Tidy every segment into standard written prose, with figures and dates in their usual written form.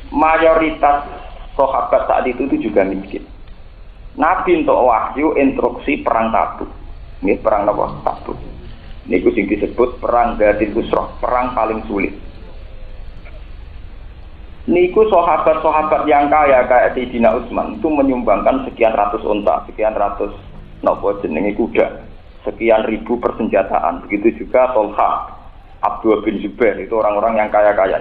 mayoritas sahabat saat itu juga miskin. Nabi untuk wahyu instruksi perang Tabuk. Ini perang apa? Tabuk. Ini sing disebut perang Dzatil Usrah, perang paling sulit. Niku sahabat-sahabat yang kaya kayak Sayyidina Utsman itu menyumbangkan sekian ratus unta, sekian ratus nopo jenenge kuda, sekian ribu persenjataan. Begitu juga Tolha, Abdullah bin Zubair, itu orang-orang yang kaya-kaya.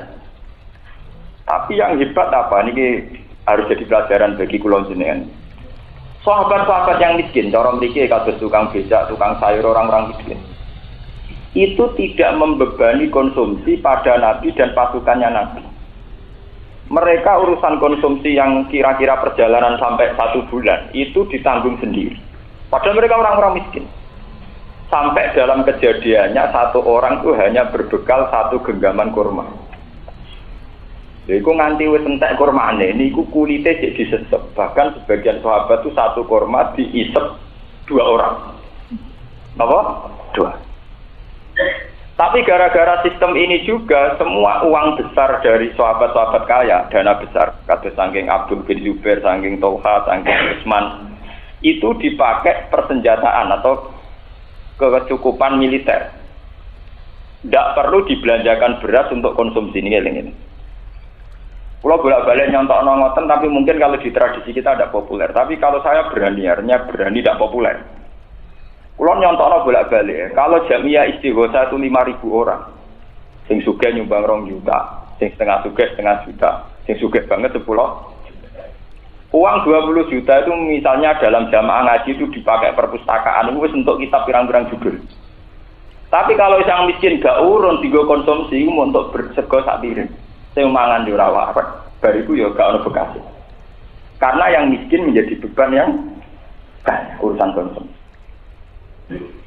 Tapi yang hebat apa? Ini harus jadi pelajaran bagi kula jenengan. Sahabat-sahabat yang miskin, cara mriki kados tukang becak, tukang sayur, orang-orang miskin. Itu tidak membebani konsumsi pada Nabi dan pasukannya Nabi. Mereka urusan konsumsi yang kira-kira perjalanan sampai 1 bulan itu ditanggung sendiri. Padahal mereka orang-orang miskin. Sampai dalam kejadiannya satu orang itu hanya berbekal 1 genggaman kurma. Iku nganti wis entek kurmane niku kulite cek disesep. Bahkan sebagian sahabat itu 1 kurma diisep 2 orang. Apa? 2. Tapi gara-gara sistem ini juga semua uang besar dari sahabat-sahabat kaya, dana besar, kados saking Abdul bin Zubair, saking Tolha, saking Utsman, itu dipakai persenjataan atau kecukupan militer. Tidak perlu dibelanjakan beras untuk konsumsi ini. Kalau bolak-balik nyontokno ngoten, tapi mungkin kalau di tradisi kita tidak populer. Tapi kalau saya berani tidak populer. Kalau nyontokno bolak-balik, kalau jamiah istighosa itu 5.000 orang, sing sugih nyumbang 2 juta, sing setengah sugih 0,5 juta, sing sugih banget 10. Uang 20 juta itu misalnya dalam jamaah ngaji itu dipakai perpustakaan, itu untuk kitab pirang-pirang judul. Tapi kalau yang miskin gak urun tiga konsumsi, itu untuk bersego sak piring. Sing mangan di ora warak, bariku ya gak ono bekas. Karena yang miskin menjadi beban yang urusan konsumsi.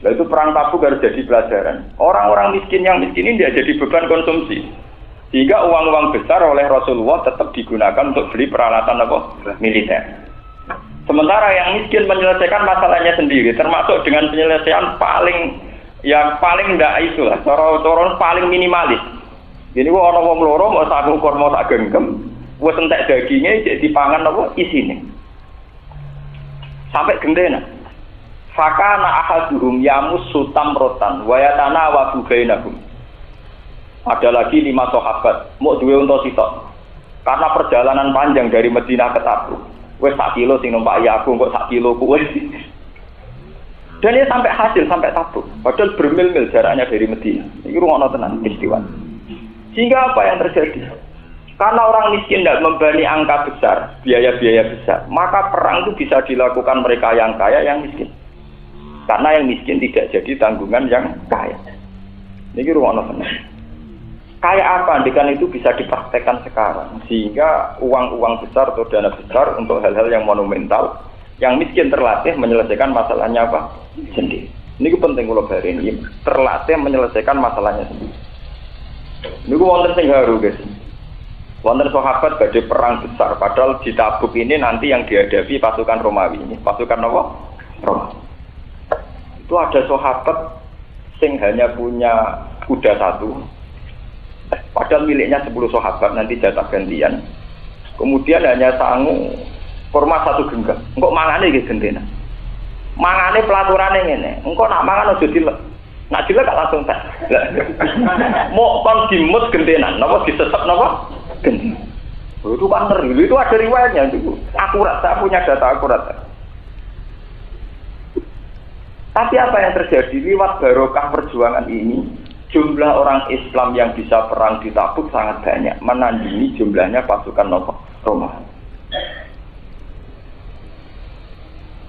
Nah itu perang Tabuk harus jadi pelajaran. Orang-orang miskin yang miskin ini tidak jadi beban konsumsi. Sehingga uang-uang besar oleh Rasulullah tetap digunakan untuk beli peralatan militer. Sementara yang miskin menyelesaikan masalahnya sendiri, termasuk dengan penyelesaian paling tidak itulah, cara paling minimalis. Jadi orang wong loro mau sagu kurma sak genggam, wis entek dagingnya jadi dipangan isine. Sampai gendena. Fakana ahaduhum yamussu tamrotan wa yatanawabu bainahum. Ada lagi 5 sahabat, mau duwe unta sitok. Karena perjalanan panjang dari Madinah ke Tabuk. Wis 1 kilo sing numpak aku kok 1 kilo ku wis. Dan dia sampai hasil sampai Tabuk. Padahal bermil-mil jaraknya dari Madinah. Iki rumono tenan peristiwa. Sehingga apa yang terjadi? Karena orang miskin tidak membebani angka besar, biaya-biaya besar, maka perang itu bisa dilakukan mereka yang kaya, yang miskin. Karena yang miskin tidak jadi tanggungan yang kaya. Ini ruang tenan. Kaya apa? Andikan itu bisa dipraktekkan sekarang. Sehingga uang-uang besar atau dana besar untuk hal-hal yang monumental, yang miskin terlatih menyelesaikan masalahnya apa? Sendiri. Ini penting kalau hari ini. Terlatih menyelesaikan masalahnya sendiri. Ini wonten sing haru guys. Wonten sahabat badhe perang besar. Padahal di Tabuk ini nanti yang dihadapi pasukan Romawi. Ini pasukan apa? Romawi. Itu ada sahabat sing hanya punya kuda 1, padahal miliknya 10 sahabat, nanti jatah gantian. Kemudian hanya sanggup kurma 1 genggam. Engkau mangane iki gendena. Mangane pelaturane ngene. Engkau nak mangan aja dilek. Nak dilek gak langsung tak. Mau kon dimut gentenan, napa disesep napa? Gendena. Itu kan itu ada riwayatnya itu. Akurat, saya punya data akurat. Tapi apa yang terjadi lewat barokah perjuangan ini, jumlah orang Islam yang bisa perang di Tabuk sangat banyak, menandingi jumlahnya pasukan Romawi.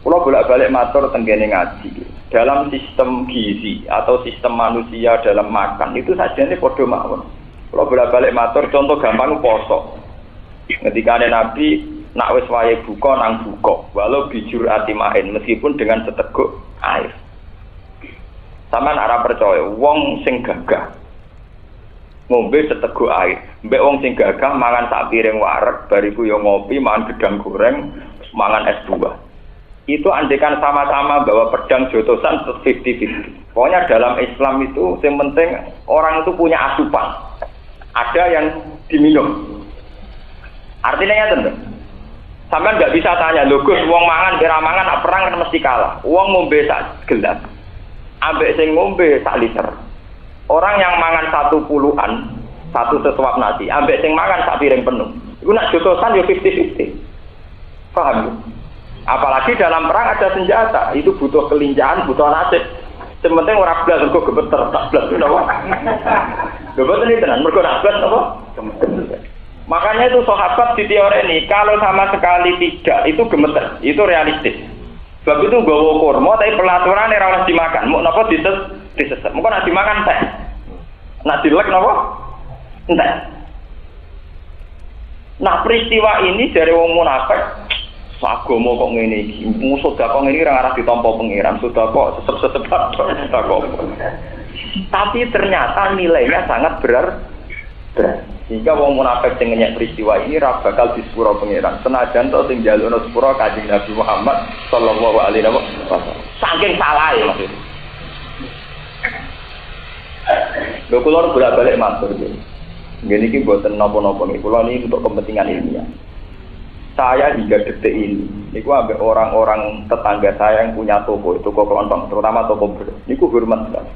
Kalau bolak-balik matur tenggene ngaji, dalam sistem gizi atau sistem manusia dalam makan itu saja ini podo mawon. Kalau bolak-balik matur, contoh gampang poso. Ketika Nabi nak wis wayahe buka nang buka, walau bijur atimain meskipun dengan seteguk air. Sampeyan ora percaya, wong sing gagah ngombe seteguk air, mbek wong sing gagah mangan sak piring wareg, bariku yo ngopi, mangan gedang goreng, mangan es buah. Itu andekan sama-sama bawa pedang jotosan 50-50. Pokoknya dalam Islam itu yang penting orang itu punya asupan. Ada yang diminum. Artinya ya tentu. Sampai nggak bisa tanya, lho Gus, wong mangan, kira mangan, perang kan mesti kalah. Wong ngombe sak gelas, ambek sing ngombe sak liter. Orang yang mangan 10-an, satu sesuap nasi, ambek sing mangan sak piring penuh. Itu nak jotosan ya 50-50. Paham ya? Apalagi dalam perang ada senjata, itu butuh kelincahan, butuh nasib. Sementing orang belas, mergo gemeter, tak belas, kenapa? Gemeter ini tenan, mergo nak belas apa? Gemeter. Makanya itu sahabat di teori ini, kalau sama sekali tidak, itu gemeter, itu realistis. Sebab itu gawa kurma, tapi pelaturan ora oleh dimakan. Mau napa disesat. Mengko nak dimakan teh. Nak dilek napa? Entek. Nah, peristiwa ini dari wong munafik, agama kok ngene iki. Musuh kok ngene ora arah ditampa pangeran, sudah kok sesep-sesep kok. Tapi ternyata nilainya sangat berarti. Sehingga wong munafik sing ngenyek peristiwa ini ra bakal disepuro pangeran. Senajan to sing njalukno sepuro Kanjeng Nabi Muhammad sallallahu alaihi wasallam. Saking salahe maksudnya. Lho kula bolak-balik matur iki. Ngene iki mboten napa-napa niki. Kula ini untuk kepentingan ilmiah. Saya hingga detik ini, niku ambek orang-orang tetangga saya yang punya toko kelontong, terutama toko beras. Niku hormat sekali.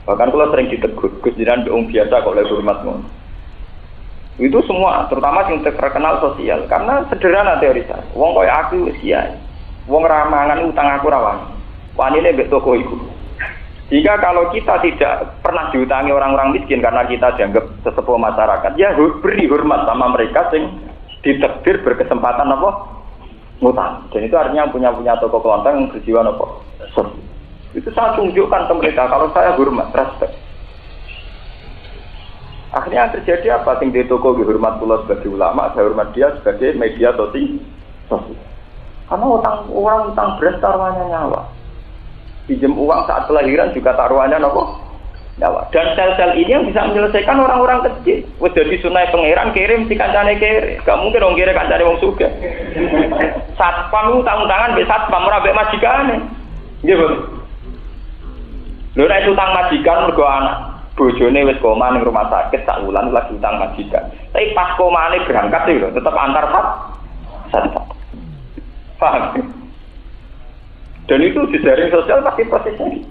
Bahkan kalau sering ditegur, Gus Jiran wong biasa kok oleh hormat ngono. Itu semua, terutama yang terkenal sosial, karena sederhana teori saya. Wong koyo aku wis kiai. Wong ramangan utang aku rawan. Wanine mbek toko iku. Jika kalau kita tidak pernah diutangi orang-orang miskin karena kita dianggap sesepuh masyarakat, ya beri hormat sama mereka sing ditakdir berkesempatan apa? Ngutang. Dan itu artinya punya toko kelontong yang berjiwa apa? Itu saya tunjukkan ke mereka kalau saya hormat, respect. Akhirnya yang terjadi apa? Sing di toko dihormat pula sebagai ulama, saya hormat dia sebagai media sosial. Karena orang utang beras taruhannya nyawa. Pinjam uang saat kelahiran juga taruhannya apa? Nyawa. Dan sel-sel ini yang bisa menyelesaikan orang-orang kecil. Wes jadi sunai pangeran kirim si kancane kiri. Gak mungkin dong kiri kancane wong sugih. Satpam utang-utangan mbek satpam ora mbek majikane. Nggih, Bos. Lho nek utang majikan mergo anak bojone wis koma ning rumah sakit sak wulan lagi utang majikan. Tapi pas komane berangkat lho tetep antar satpam. Paham? Dan itu di jaring sosial pasti prosesnya.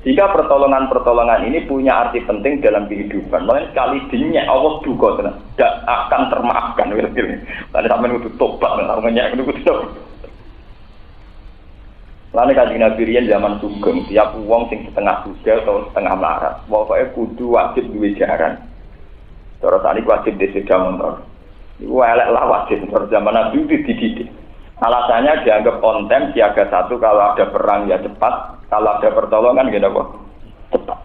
Jika pertolongan-pertolongan ini punya arti penting dalam kehidupan, makanya sekali dinyak Allah duka tidak akan termaafkan. Tadi sampai itu tobat, namanya itu tobat. Lalu Kanjeng Nabi riyen zaman sugeng, tiap uang sing setengah sugih atau setengah melarat, pokoknya kudu wajib duwe jaran. Cara sakniki wajib di sepeda motor. Iku elek lah wajib terus zaman Nabi dididik. Alasannya dianggap konten siaga satu, kalau ada perang ya cepat, kalau ada pertolongan gitu kok cepat.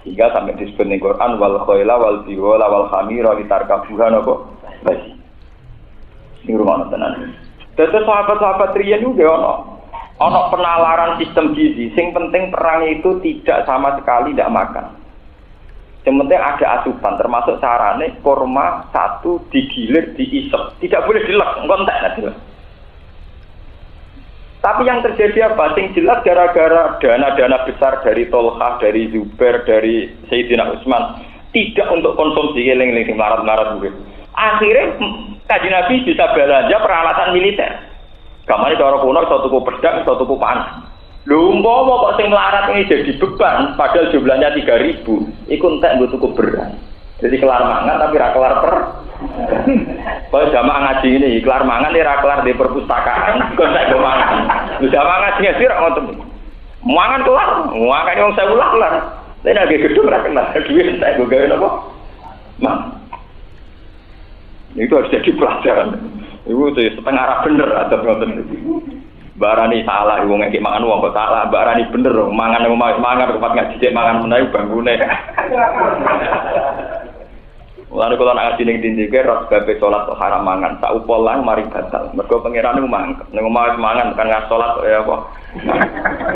Sehingga sampai disebut di Quran wal khayla wal biwala wal khamira litarkabuha napa basi. Sing rumono tenan. Terus sahabat-sahabat riyen juga ono penalaran sistem gizi. Sing penting perang itu tidak sama sekali tidak makan. Yang penting ada asupan, termasuk carane kurma satu digilir diisep, tidak boleh dilek, engko entek nanti. Tapi yang terjadi apa? Sing jelas gara-gara dana-dana besar dari Tolhah, dari Zubair, dari Sayyidina Utsman tidak untuk konsumsi eling-eling melarat-melarat juga. Akhirnya Kanjeng Nabi bisa belanja peralatan militer. Gamane cara kuno iso tuku pedang, iso tuku panah. Lho umpama kok sing melarat ini jadi beban padahal jumlahnya 3.000, iku entek nggo tuku beras. Jadi kelar mangan tapi ra kelar per. Kalau jamaah ngaji ini, kelar mangan ora kelar di perpustakaan, kok nek go mangan. Lho jamaah ngaji sih ra ngoten. Mangan kelar, makane wong 1000 lah kelar. Nek nek gedung ra kelar, duwe entek go gawe napa? Mang. Itu harus jadi pelajaran. Iku setengah arah bener atau ngoten niku. Barani salah wong ngeki mangan wong kok salah, barani bener mangan mangan tempat ngaji cek mangan menawi banggune. Lalu kalau nak ngaji ning dindi ke ros babe salat kok haram mangan, sak upol lang mari batal. Mergo pangeran niku mangkel. Ning omah mangan kan ngas salat ya apa.